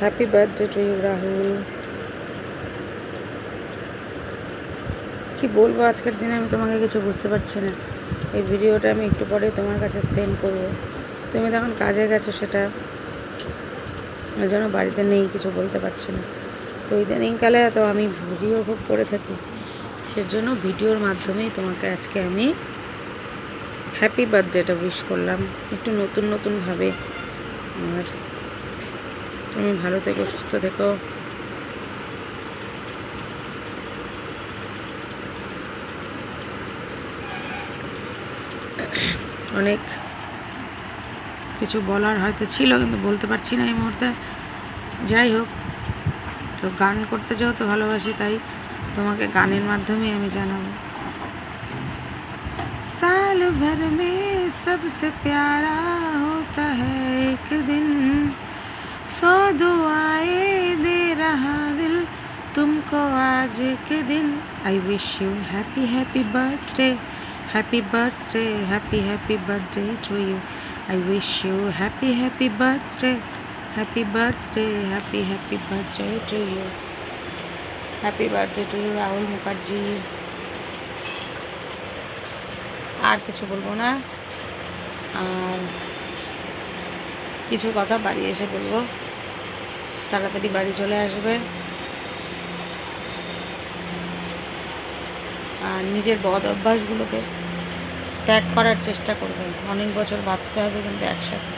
Happy birthday to you Rahul. কি বলবো আজকের দিনে আমি তোমাকে কিছু বুঝতে পারছি না। এই ভিডিওটা আমি একটু পরে তোমার কাছে সেন্ড করব। তুমি তখন কাজে গেছো, সেটা ওই জন্য বাড়িতে নেই, কিছু বলতে পারছি না। তো ইদানিংকালে তো আমি ভিডিও খুব করে থাকি, সেজন্য ভিডিওর মাধ্যমেই তোমাকে আজকে আমি হ্যাপি বার্থডেটা উইশ করলাম একটু নতুন নতুনভাবে। আর তুমি ভালো থেকো, সুস্থ থেকো। অনেক কিছু বলার হয়তো ছিল, কিন্তু বলতে পারছি না এই মুহূর্তে। যাই হোক, তো গান করতে যেহেতু ভালোবাসি, তাই তোমাকে গানের মাধ্যমে আমি জানাবো। साल भर में सबसे प्यारा होता है एक दिन, 100 दुआएं दे रहा दिल तुमको आज के दिन। I wish you happy happy birthday, happy birthday, happy happy birthday to you. I wish you happy happy birthday, happy birthday, happy happy birthday to you. Happy birthday to you Rahul Mukherjee. আর কিছু বলবো না, আর কিছু কথা বাড়ি এসে বলবো। তাড়াতাড়ি বাড়ি চলে আসবে, আর নিজের বদ অভ্যাসগুলোকে ত্যাগ করার চেষ্টা করবে। অনেক বছর বাঁচতে হবে কিন্তু একসাথে।